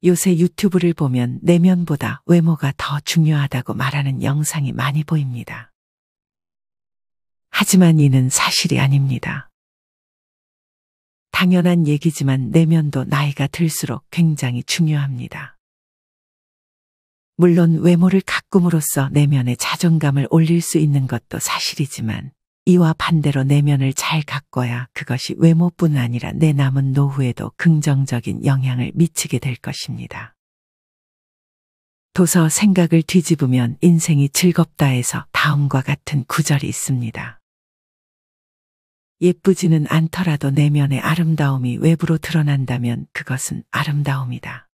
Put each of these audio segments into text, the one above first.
요새 유튜브를 보면 내면보다 외모가 더 중요하다고 말하는 영상이 많이 보입니다. 하지만 이는 사실이 아닙니다. 당연한 얘기지만 내면도 나이가 들수록 굉장히 중요합니다. 물론 외모를 가꿈으로써 내면의 자존감을 올릴 수 있는 것도 사실이지만 이와 반대로 내면을 잘 가꿔야 그것이 외모뿐 아니라 내 남은 노후에도 긍정적인 영향을 미치게 될 것입니다. 도서 생각을 뒤집으면 인생이 즐겁다에서 다음과 같은 구절이 있습니다. 예쁘지는 않더라도 내면의 아름다움이 외부로 드러난다면 그것은 아름다움이다.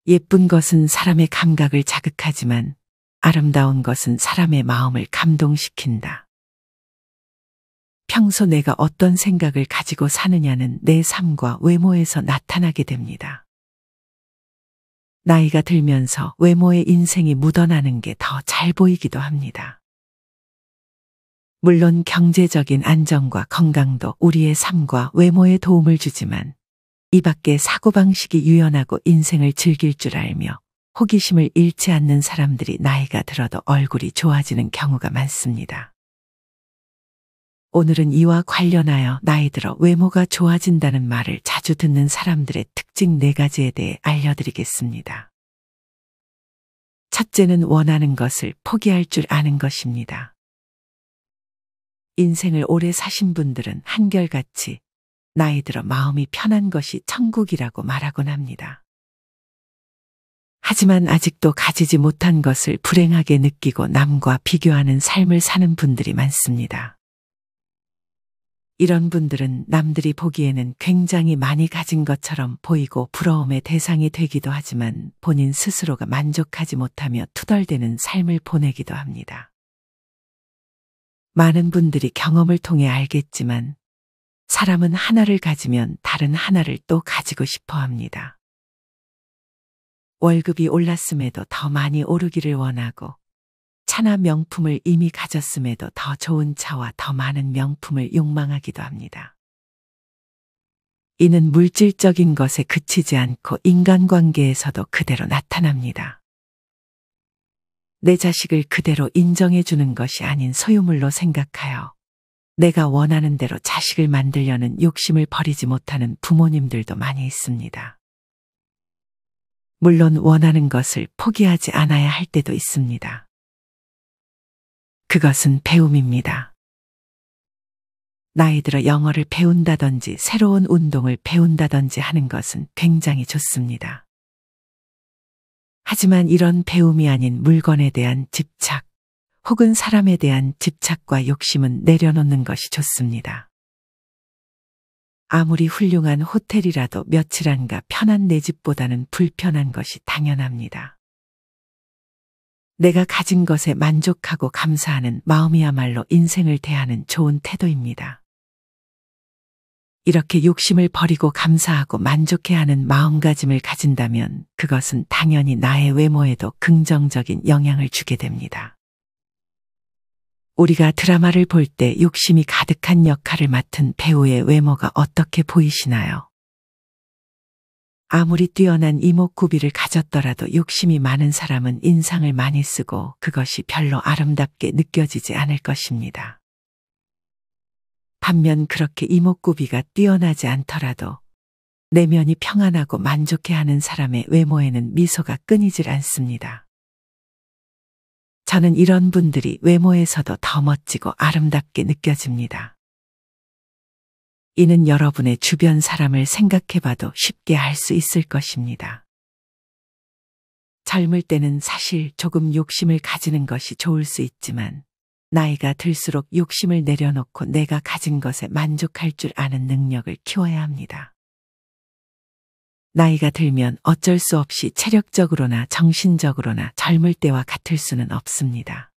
예쁜 것은 사람의 감각을 자극하지만 아름다운 것은 사람의 마음을 감동시킨다. 평소 내가 어떤 생각을 가지고 사느냐는 내 삶과 외모에서 나타나게 됩니다. 나이가 들면서 외모의 인생이 묻어나는 게 더 잘 보이기도 합니다. 물론 경제적인 안정과 건강도 우리의 삶과 외모에 도움을 주지만 이 밖에 사고방식이 유연하고 인생을 즐길 줄 알며 호기심을 잃지 않는 사람들이 나이가 들어도 얼굴이 좋아지는 경우가 많습니다. 오늘은 이와 관련하여 나이 들어 외모가 좋아진다는 말을 자주 듣는 사람들의 특징 4가지에 대해 알려드리겠습니다. 첫째는 원하는 것을 포기할 줄 아는 것입니다. 인생을 오래 사신 분들은 한결같이 나이 들어 마음이 편한 것이 천국이라고 말하곤 합니다. 하지만 아직도 가지지 못한 것을 불행하게 느끼고 남과 비교하는 삶을 사는 분들이 많습니다. 이런 분들은 남들이 보기에는 굉장히 많이 가진 것처럼 보이고 부러움의 대상이 되기도 하지만 본인 스스로가 만족하지 못하며 투덜대는 삶을 보내기도 합니다. 많은 분들이 경험을 통해 알겠지만 사람은 하나를 가지면 다른 하나를 또 가지고 싶어 합니다. 월급이 올랐음에도 더 많이 오르기를 원하고 차나 명품을 이미 가졌음에도 더 좋은 차와 더 많은 명품을 욕망하기도 합니다. 이는 물질적인 것에 그치지 않고 인간관계에서도 그대로 나타납니다. 내 자식을 그대로 인정해 주는 것이 아닌 소유물로 생각하여 내가 원하는 대로 자식을 만들려는 욕심을 버리지 못하는 부모님들도 많이 있습니다. 물론 원하는 것을 포기하지 않아야 할 때도 있습니다. 그것은 배움입니다. 나이 들어 영어를 배운다든지 새로운 운동을 배운다든지 하는 것은 굉장히 좋습니다. 하지만 이런 배움이 아닌 물건에 대한 집착 혹은 사람에 대한 집착과 욕심은 내려놓는 것이 좋습니다. 아무리 훌륭한 호텔이라도 며칠 안가 편한 내 집보다는 불편한 것이 당연합니다. 내가 가진 것에 만족하고 감사하는 마음이야말로 인생을 대하는 좋은 태도입니다. 이렇게 욕심을 버리고 감사하고 만족해야 하는 마음가짐을 가진다면 그것은 당연히 나의 외모에도 긍정적인 영향을 주게 됩니다. 우리가 드라마를 볼 때 욕심이 가득한 역할을 맡은 배우의 외모가 어떻게 보이시나요? 아무리 뛰어난 이목구비를 가졌더라도 욕심이 많은 사람은 인상을 많이 쓰고 그것이 별로 아름답게 느껴지지 않을 것입니다. 반면 그렇게 이목구비가 뛰어나지 않더라도 내면이 평안하고 만족해하는 사람의 외모에는 미소가 끊이질 않습니다. 저는 이런 분들이 외모에서도 더 멋지고 아름답게 느껴집니다. 이는 여러분의 주변 사람을 생각해봐도 쉽게 알 수 있을 것입니다. 젊을 때는 사실 조금 욕심을 가지는 것이 좋을 수 있지만 나이가 들수록 욕심을 내려놓고 내가 가진 것에 만족할 줄 아는 능력을 키워야 합니다. 나이가 들면 어쩔 수 없이 체력적으로나 정신적으로나 젊을 때와 같을 수는 없습니다.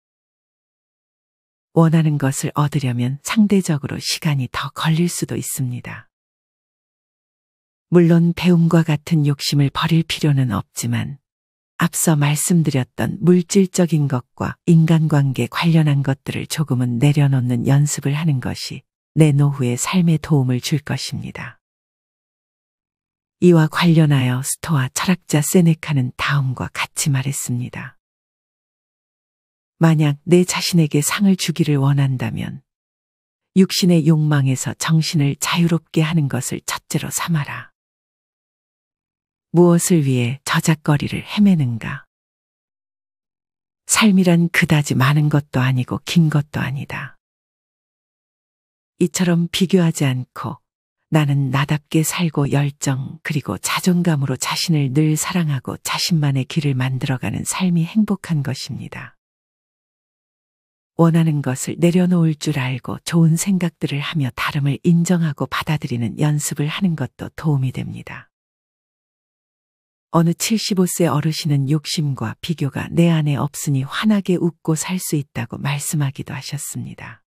원하는 것을 얻으려면 상대적으로 시간이 더 걸릴 수도 있습니다. 물론 배움과 같은 욕심을 버릴 필요는 없지만 앞서 말씀드렸던 물질적인 것과 인간관계 관련한 것들을 조금은 내려놓는 연습을 하는 것이 내 노후의 삶에 도움을 줄 것입니다. 이와 관련하여 스토아 철학자 세네카는 다음과 같이 말했습니다. 만약 내 자신에게 상을 주기를 원한다면 육신의 욕망에서 정신을 자유롭게 하는 것을 첫째로 삼아라. 무엇을 위해 저작거리를 헤매는가? 삶이란 그다지 많은 것도 아니고 긴 것도 아니다. 이처럼 비교하지 않고 나는 나답게 살고 열정 그리고 자존감으로 자신을 늘 사랑하고 자신만의 길을 만들어가는 삶이 행복한 것입니다. 원하는 것을 내려놓을 줄 알고 좋은 생각들을 하며 다름을 인정하고 받아들이는 연습을 하는 것도 도움이 됩니다. 어느 75세 어르신은 욕심과 비교가 내 안에 없으니 환하게 웃고 살 수 있다고 말씀하기도 하셨습니다.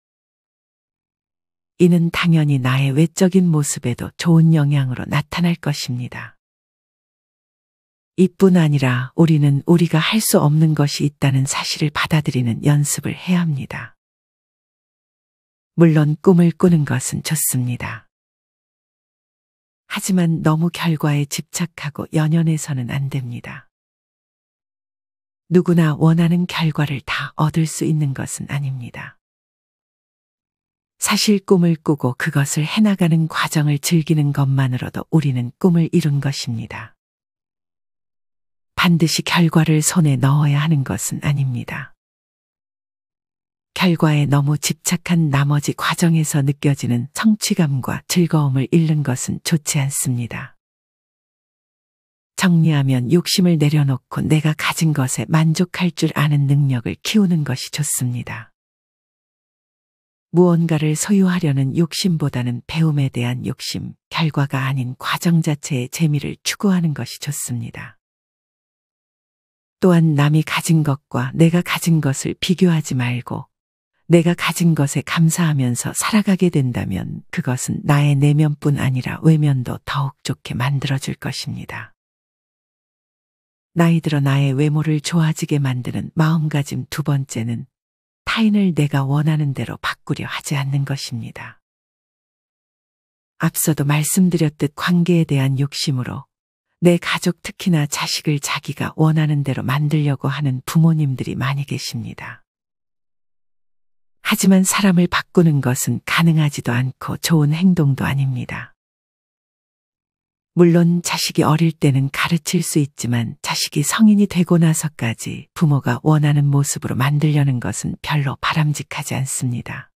이는 당연히 나의 외적인 모습에도 좋은 영향으로 나타날 것입니다. 이뿐 아니라 우리는 우리가 할 수 없는 것이 있다는 사실을 받아들이는 연습을 해야 합니다. 물론 꿈을 꾸는 것은 좋습니다. 하지만 너무 결과에 집착하고 연연해서는 안 됩니다. 누구나 원하는 결과를 다 얻을 수 있는 것은 아닙니다. 사실 꿈을 꾸고 그것을 해나가는 과정을 즐기는 것만으로도 우리는 꿈을 이룬 것입니다. 반드시 결과를 손에 넣어야 하는 것은 아닙니다. 결과에 너무 집착한 나머지 과정에서 느껴지는 성취감과 즐거움을 잃는 것은 좋지 않습니다. 정리하면 욕심을 내려놓고 내가 가진 것에 만족할 줄 아는 능력을 키우는 것이 좋습니다. 무언가를 소유하려는 욕심보다는 배움에 대한 욕심, 결과가 아닌 과정 자체의 재미를 추구하는 것이 좋습니다. 또한 남이 가진 것과 내가 가진 것을 비교하지 말고 내가 가진 것에 감사하면서 살아가게 된다면 그것은 나의 내면뿐 아니라 외면도 더욱 좋게 만들어줄 것입니다. 나이 들어 나의 외모를 좋아지게 만드는 마음가짐 두 번째는 타인을 내가 원하는 대로 바꾸려 하지 않는 것입니다. 앞서도 말씀드렸듯 관계에 대한 욕심으로 내 가족 특히나 자식을 자기가 원하는 대로 만들려고 하는 부모님들이 많이 계십니다. 하지만 사람을 바꾸는 것은 가능하지도 않고 좋은 행동도 아닙니다. 물론 자식이 어릴 때는 가르칠 수 있지만 자식이 성인이 되고 나서까지 부모가 원하는 모습으로 만들려는 것은 별로 바람직하지 않습니다.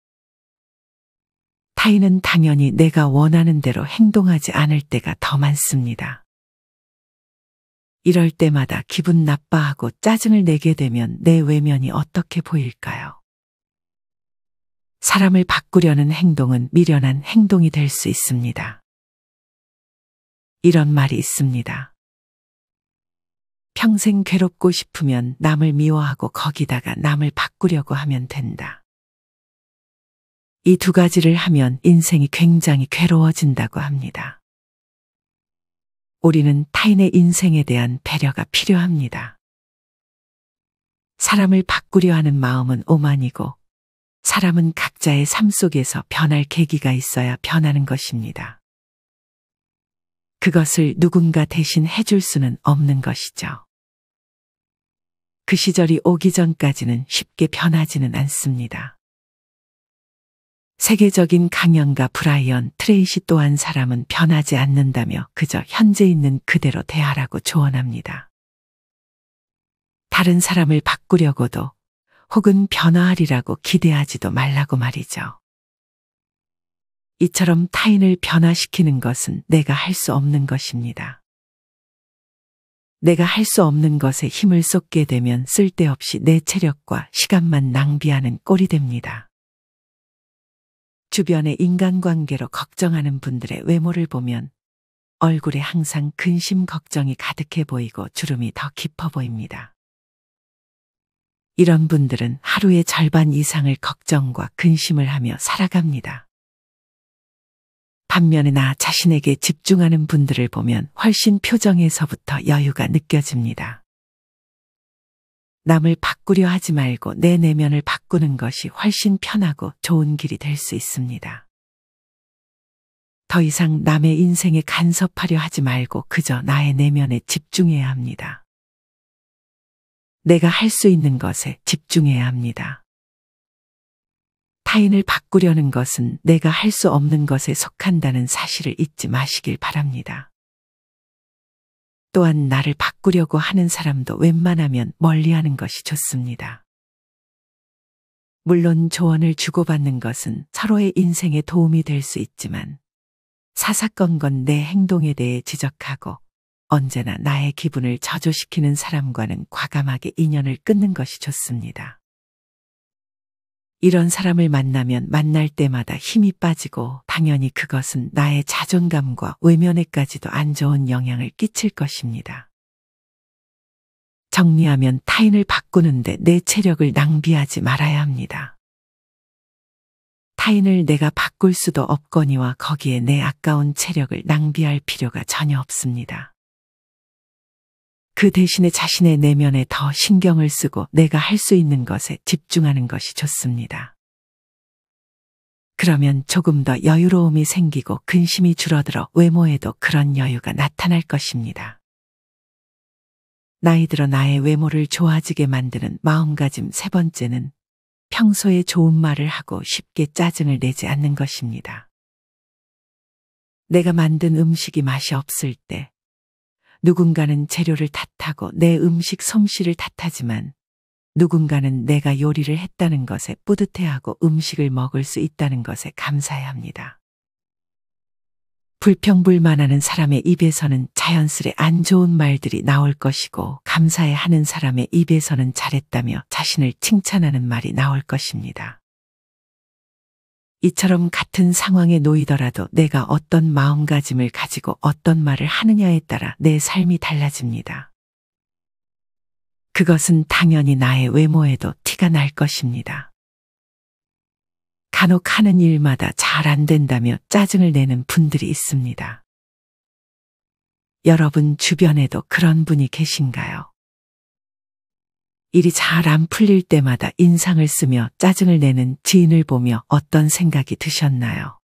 타인은 당연히 내가 원하는 대로 행동하지 않을 때가 더 많습니다. 이럴 때마다 기분 나빠하고 짜증을 내게 되면 내 외면이 어떻게 보일까요? 사람을 바꾸려는 행동은 미련한 행동이 될 수 있습니다. 이런 말이 있습니다. 평생 괴롭고 싶으면 남을 미워하고 거기다가 남을 바꾸려고 하면 된다. 이 두 가지를 하면 인생이 굉장히 괴로워진다고 합니다. 우리는 타인의 인생에 대한 배려가 필요합니다. 사람을 바꾸려 하는 마음은 오만이고 사람은 각자의 삶 속에서 변할 계기가 있어야 변하는 것입니다. 그것을 누군가 대신 해줄 수는 없는 것이죠. 그 시절이 오기 전까지는 쉽게 변하지는 않습니다. 세계적인 강연가 브라이언 트레이시 또한 사람은 변하지 않는다며 그저 현재 있는 그대로 대하라고 조언합니다. 다른 사람을 바꾸려고도 혹은 변화하리라고 기대하지도 말라고 말이죠. 이처럼 타인을 변화시키는 것은 내가 할 수 없는 것입니다. 내가 할 수 없는 것에 힘을 쏟게 되면 쓸데없이 내 체력과 시간만 낭비하는 꼴이 됩니다. 주변의 인간관계로 걱정하는 분들의 외모를 보면 얼굴에 항상 근심 걱정이 가득해 보이고 주름이 더 깊어 보입니다. 이런 분들은 하루의 절반 이상을 걱정과 근심을 하며 살아갑니다. 반면에 나 자신에게 집중하는 분들을 보면 훨씬 표정에서부터 여유가 느껴집니다. 남을 바꾸려 하지 말고 내 내면을 바꾸는 것이 훨씬 편하고 좋은 길이 될 수 있습니다. 더 이상 남의 인생에 간섭하려 하지 말고 그저 나의 내면에 집중해야 합니다. 내가 할 수 있는 것에 집중해야 합니다. 타인을 바꾸려는 것은 내가 할 수 없는 것에 속한다는 사실을 잊지 마시길 바랍니다. 또한 나를 바꾸려고 하는 사람도 웬만하면 멀리하는 것이 좋습니다. 물론 조언을 주고받는 것은 서로의 인생에 도움이 될 수 있지만 사사건건 내 행동에 대해 지적하고 언제나 나의 기분을 저조시키는 사람과는 과감하게 인연을 끊는 것이 좋습니다. 이런 사람을 만나면 만날 때마다 힘이 빠지고 당연히 그것은 나의 자존감과 외면에까지도 안 좋은 영향을 끼칠 것입니다. 정리하면 타인을 바꾸는데 내 체력을 낭비하지 말아야 합니다. 타인을 내가 바꿀 수도 없거니와 거기에 내 아까운 체력을 낭비할 필요가 전혀 없습니다. 그 대신에 자신의 내면에 더 신경을 쓰고 내가 할 수 있는 것에 집중하는 것이 좋습니다. 그러면 조금 더 여유로움이 생기고 근심이 줄어들어 외모에도 그런 여유가 나타날 것입니다. 나이 들어 나의 외모를 좋아지게 만드는 마음가짐 세 번째는 평소에 좋은 말을 하고 쉽게 짜증을 내지 않는 것입니다. 내가 만든 음식이 맛이 없을 때 누군가는 재료를 탓하고 내 음식 솜씨를 탓하지만 누군가는 내가 요리를 했다는 것에 뿌듯해하고 음식을 먹을 수 있다는 것에 감사해야 합니다. 불평불만하는 사람의 입에서는 자연스레 안 좋은 말들이 나올 것이고 감사해하는 사람의 입에서는 잘했다며 자신을 칭찬하는 말이 나올 것입니다. 이처럼 같은 상황에 놓이더라도 내가 어떤 마음가짐을 가지고 어떤 말을 하느냐에 따라 내 삶이 달라집니다. 그것은 당연히 나의 외모에도 티가 날 것입니다. 간혹 하는 일마다 잘 안 된다며 짜증을 내는 분들이 있습니다. 여러분 주변에도 그런 분이 계신가요? 일이 잘 안 풀릴 때마다 인상을 쓰며 짜증을 내는 지인을 보며 어떤 생각이 드셨나요?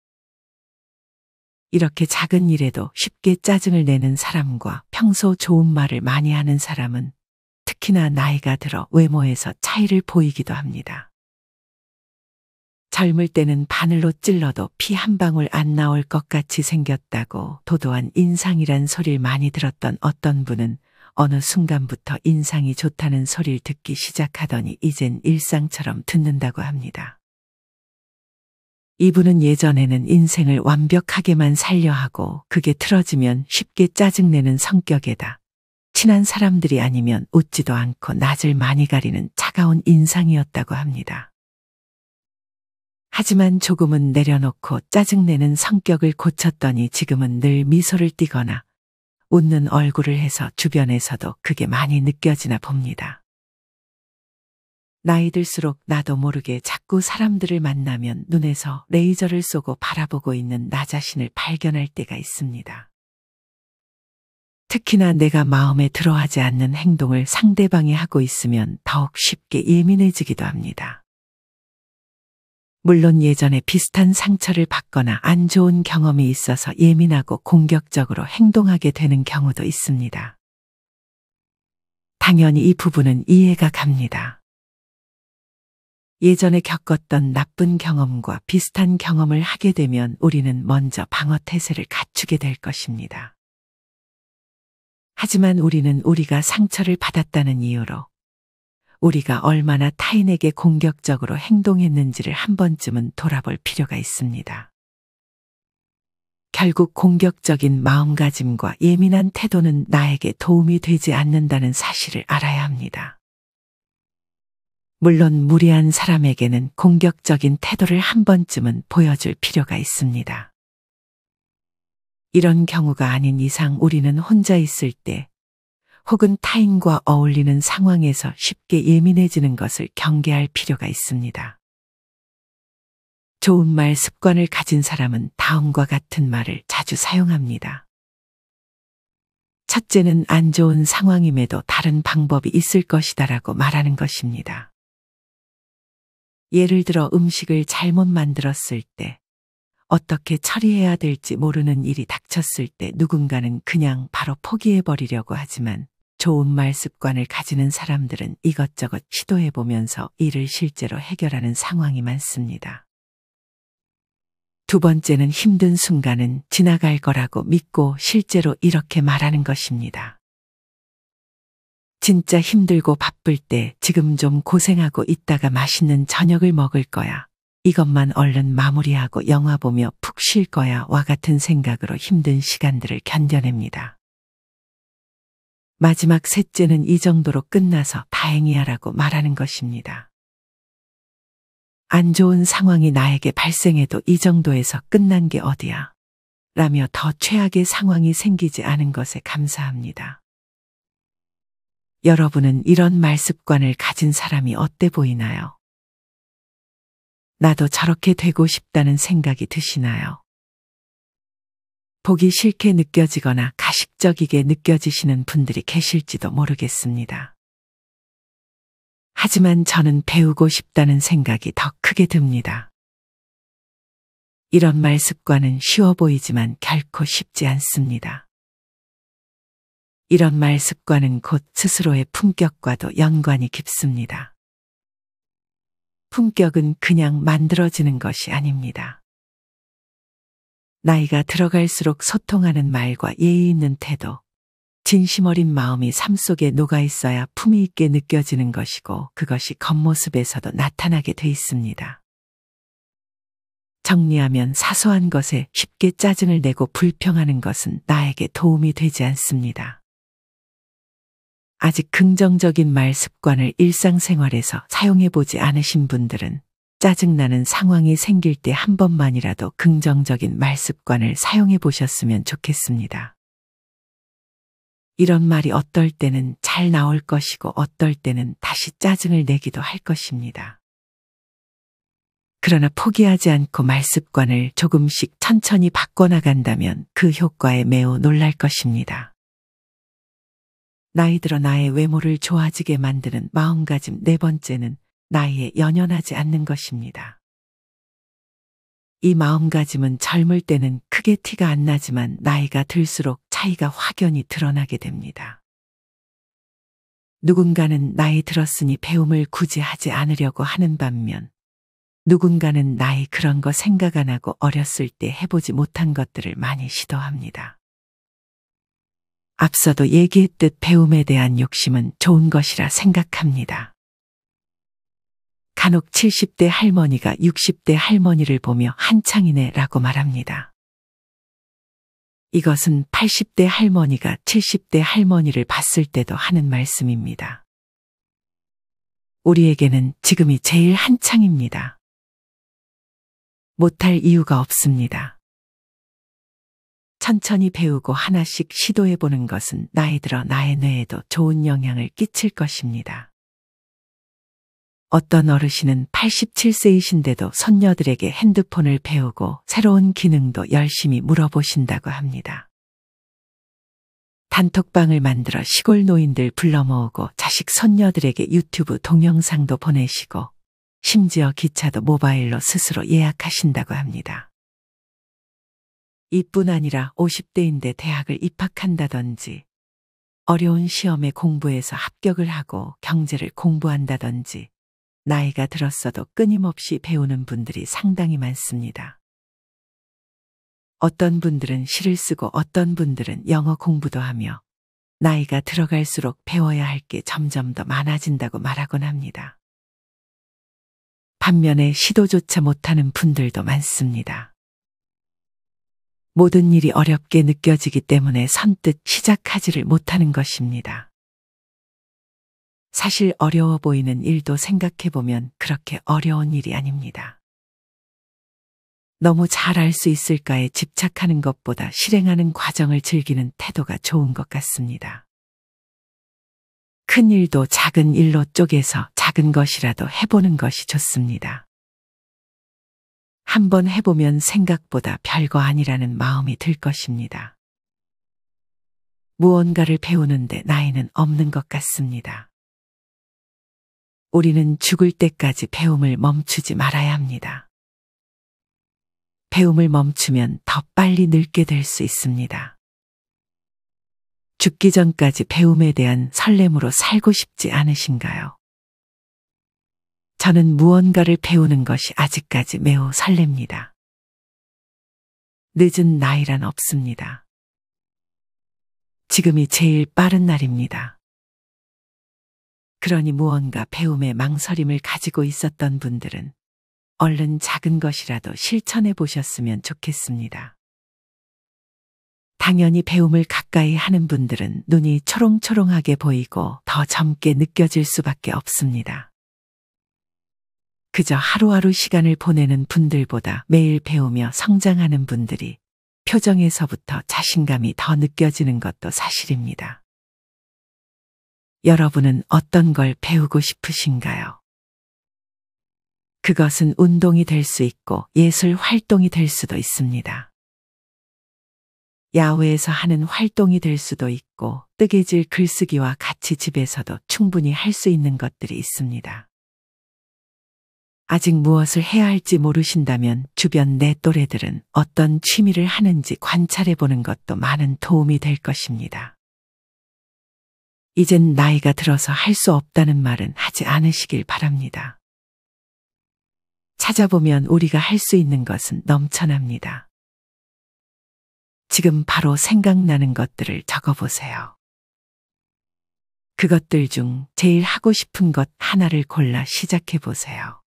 이렇게 작은 일에도 쉽게 짜증을 내는 사람과 평소 좋은 말을 많이 하는 사람은 특히나 나이가 들어 외모에서 차이를 보이기도 합니다. 젊을 때는 바늘로 찔러도 피 한 방울 안 나올 것 같이 생겼다고 도도한 인상이란 소리를 많이 들었던 어떤 분은 어느 순간부터 인상이 좋다는 소리를 듣기 시작하더니 이젠 일상처럼 듣는다고 합니다. 이분은 예전에는 인생을 완벽하게만 살려 하고 그게 틀어지면 쉽게 짜증내는 성격에다 친한 사람들이 아니면 웃지도 않고 낯을 많이 가리는 차가운 인상이었다고 합니다. 하지만 조금은 내려놓고 짜증내는 성격을 고쳤더니 지금은 늘 미소를 띠거나 웃는 얼굴을 해서 주변에서도 그게 많이 느껴지나 봅니다. 나이 들수록 나도 모르게 자꾸 사람들을 만나면 눈에서 레이저를 쏘고 바라보고 있는 나 자신을 발견할 때가 있습니다. 특히나 내가 마음에 들어하지 않는 행동을 상대방이 하고 있으면 더욱 쉽게 예민해지기도 합니다. 물론 예전에 비슷한 상처를 받거나 안 좋은 경험이 있어서 예민하고 공격적으로 행동하게 되는 경우도 있습니다. 당연히 이 부분은 이해가 갑니다. 예전에 겪었던 나쁜 경험과 비슷한 경험을 하게 되면 우리는 먼저 방어 태세를 갖추게 될 것입니다. 하지만 우리는 우리가 상처를 받았다는 이유로 우리가 얼마나 타인에게 공격적으로 행동했는지를 한 번쯤은 돌아볼 필요가 있습니다. 결국 공격적인 마음가짐과 예민한 태도는 나에게 도움이 되지 않는다는 사실을 알아야 합니다. 물론 무례한 사람에게는 공격적인 태도를 한 번쯤은 보여줄 필요가 있습니다. 이런 경우가 아닌 이상 우리는 혼자 있을 때 혹은 타인과 어울리는 상황에서 쉽게 예민해지는 것을 경계할 필요가 있습니다. 좋은 말 습관을 가진 사람은 다음과 같은 말을 자주 사용합니다. 첫째는 안 좋은 상황임에도 다른 방법이 있을 것이다라고 말하는 것입니다. 예를 들어 음식을 잘못 만들었을 때 어떻게 처리해야 될지 모르는 일이 닥쳤을 때 누군가는 그냥 바로 포기해버리려고 하지만 좋은 말 습관을 가지는 사람들은 이것저것 시도해보면서 일을 실제로 해결하는 상황이 많습니다. 두 번째는 힘든 순간은 지나갈 거라고 믿고 실제로 이렇게 말하는 것입니다. 진짜 힘들고 바쁠 때 지금 좀 고생하고 있다가 맛있는 저녁을 먹을 거야. 이것만 얼른 마무리하고 영화 보며 푹 쉴 거야 와 같은 생각으로 힘든 시간들을 견뎌냅니다. 마지막 셋째는 이 정도로 끝나서 다행이야라고 말하는 것입니다. 안 좋은 상황이 나에게 발생해도 이 정도에서 끝난 게 어디야? 라며 더 최악의 상황이 생기지 않은 것에 감사합니다. 여러분은 이런 말 습관을 가진 사람이 어때 보이나요? 나도 저렇게 되고 싶다는 생각이 드시나요? 보기 싫게 느껴지거나 가식적이게 느껴지시는 분들이 계실지도 모르겠습니다. 하지만 저는 배우고 싶다는 생각이 더 크게 듭니다. 이런 말 습관은 쉬워 보이지만 결코 쉽지 않습니다. 이런 말 습관은 곧 스스로의 품격과도 연관이 깊습니다. 품격은 그냥 만들어지는 것이 아닙니다. 나이가 들어갈수록 소통하는 말과 예의 있는 태도, 진심 어린 마음이 삶 속에 녹아 있어야 품위 있게 느껴지는 것이고 그것이 겉모습에서도 나타나게 돼 있습니다. 정리하면 사소한 것에 쉽게 짜증을 내고 불평하는 것은 나에게 도움이 되지 않습니다. 아직 긍정적인 말 습관을 일상생활에서 사용해보지 않으신 분들은 짜증나는 상황이 생길 때 한 번만이라도 긍정적인 말 습관을 사용해 보셨으면 좋겠습니다. 이런 말이 어떨 때는 잘 나올 것이고 어떨 때는 다시 짜증을 내기도 할 것입니다. 그러나 포기하지 않고 말 습관을 조금씩 천천히 바꿔나간다면 그 효과에 매우 놀랄 것입니다. 나이 들어 나의 외모를 좋아지게 만드는 마음가짐 네 번째는 나이에 연연하지 않는 것입니다. 이 마음가짐은 젊을 때는 크게 티가 안 나지만 나이가 들수록 차이가 확연히 드러나게 됩니다. 누군가는 나이 들었으니 배움을 굳이 하지 않으려고 하는 반면 누군가는 나이 그런 거 생각 안 하고 어렸을 때 해보지 못한 것들을 많이 시도합니다. 앞서도 얘기했듯 배움에 대한 욕심은 좋은 것이라 생각합니다. 간혹 70대 할머니가 60대 할머니를 보며 한창이네 라고 말합니다. 이것은 80대 할머니가 70대 할머니를 봤을 때도 하는 말씀입니다. 우리에게는 지금이 제일 한창입니다. 못할 이유가 없습니다. 천천히 배우고 하나씩 시도해보는 것은 나이 들어 나의 뇌에도 좋은 영향을 끼칠 것입니다. 어떤 어르신은 87세이신데도 손녀들에게 핸드폰을 배우고 새로운 기능도 열심히 물어보신다고 합니다. 단톡방을 만들어 시골 노인들 불러 모으고 자식 손녀들에게 유튜브 동영상도 보내시고 심지어 기차도 모바일로 스스로 예약하신다고 합니다. 이뿐 아니라 50대인데 대학을 입학한다든지 어려운 시험에 공부해서 합격을 하고 경제를 공부한다든지 나이가 들었어도 끊임없이 배우는 분들이 상당히 많습니다. 어떤 분들은 시를 쓰고 어떤 분들은 영어 공부도 하며 나이가 들어갈수록 배워야 할 게 점점 더 많아진다고 말하곤 합니다. 반면에 시도조차 못하는 분들도 많습니다. 모든 일이 어렵게 느껴지기 때문에 선뜻 시작하지를 못하는 것입니다. 사실 어려워 보이는 일도 생각해보면 그렇게 어려운 일이 아닙니다. 너무 잘할 수 있을까에 집착하는 것보다 실행하는 과정을 즐기는 태도가 좋은 것 같습니다. 큰 일도 작은 일로 쪼개서 작은 것이라도 해보는 것이 좋습니다. 한번 해보면 생각보다 별거 아니라는 마음이 들 것입니다. 무언가를 배우는데 나이는 없는 것 같습니다. 우리는 죽을 때까지 배움을 멈추지 말아야 합니다. 배움을 멈추면 더 빨리 늙게 될 수 있습니다. 죽기 전까지 배움에 대한 설렘으로 살고 싶지 않으신가요? 저는 무언가를 배우는 것이 아직까지 매우 설렙니다. 늦은 나이란 없습니다. 지금이 제일 빠른 날입니다. 그러니 무언가 배움에 망설임을 가지고 있었던 분들은 얼른 작은 것이라도 실천해 보셨으면 좋겠습니다. 당연히 배움을 가까이 하는 분들은 눈이 초롱초롱하게 보이고 더 젊게 느껴질 수밖에 없습니다. 그저 하루하루 시간을 보내는 분들보다 매일 배우며 성장하는 분들이 표정에서부터 자신감이 더 느껴지는 것도 사실입니다. 여러분은 어떤 걸 배우고 싶으신가요? 그것은 운동이 될 수 있고 예술 활동이 될 수도 있습니다. 야외에서 하는 활동이 될 수도 있고 뜨개질 글쓰기와 같이 집에서도 충분히 할 수 있는 것들이 있습니다. 아직 무엇을 해야 할지 모르신다면 주변 내 또래들은 어떤 취미를 하는지 관찰해 보는 것도 많은 도움이 될 것입니다. 이젠 나이가 들어서 할 수 없다는 말은 하지 않으시길 바랍니다. 찾아보면 우리가 할 수 있는 것은 넘쳐납니다. 지금 바로 생각나는 것들을 적어보세요. 그것들 중 제일 하고 싶은 것 하나를 골라 시작해 보세요.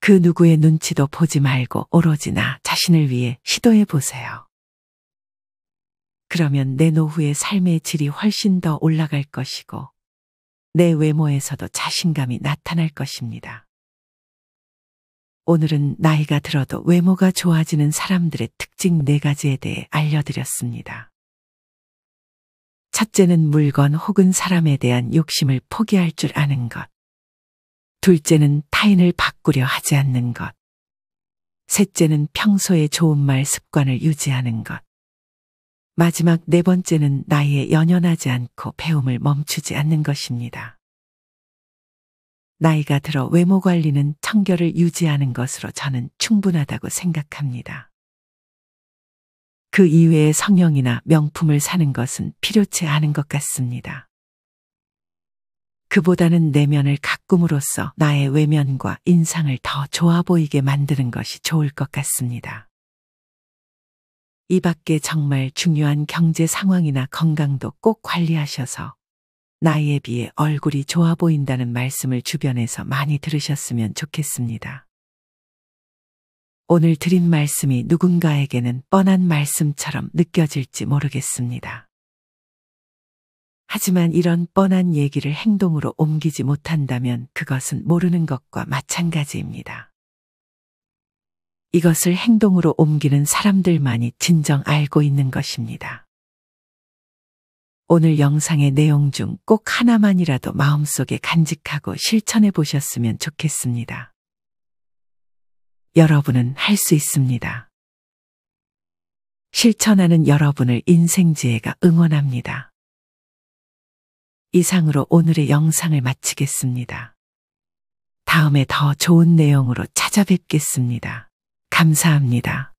그 누구의 눈치도 보지 말고 오로지 나 자신을 위해 시도해 보세요. 그러면 내 노후의 삶의 질이 훨씬 더 올라갈 것이고 내 외모에서도 자신감이 나타날 것입니다. 오늘은 나이가 들어도 외모가 좋아지는 사람들의 특징 4가지에 대해 알려드렸습니다. 첫째는 물건 혹은 사람에 대한 욕심을 포기할 줄 아는 것. 둘째는 타인을 바꾸려 하지 않는 것. 셋째는 평소에 좋은 말 습관을 유지하는 것. 마지막 4번째는 나이에 연연하지 않고 배움을 멈추지 않는 것입니다. 나이가 들어 외모 관리는 청결을 유지하는 것으로 저는 충분하다고 생각합니다. 그 이외의 성형이나 명품을 사는 것은 필요치 않은 것 같습니다. 그보다는 내면을 가꿈으로써 나의 외면과 인상을 더 좋아 보이게 만드는 것이 좋을 것 같습니다. 이 밖에 정말 중요한 경제 상황이나 건강도 꼭 관리하셔서 나이에 비해 얼굴이 좋아 보인다는 말씀을 주변에서 많이 들으셨으면 좋겠습니다. 오늘 드린 말씀이 누군가에게는 뻔한 말씀처럼 느껴질지 모르겠습니다. 하지만 이런 뻔한 얘기를 행동으로 옮기지 못한다면 그것은 모르는 것과 마찬가지입니다. 이것을 행동으로 옮기는 사람들만이 진정 알고 있는 것입니다. 오늘 영상의 내용 중 꼭 하나만이라도 마음속에 간직하고 실천해 보셨으면 좋겠습니다. 여러분은 할 수 있습니다. 실천하는 여러분을 인생지혜가 응원합니다. 이상으로 오늘의 영상을 마치겠습니다. 다음에 더 좋은 내용으로 찾아뵙겠습니다. 감사합니다.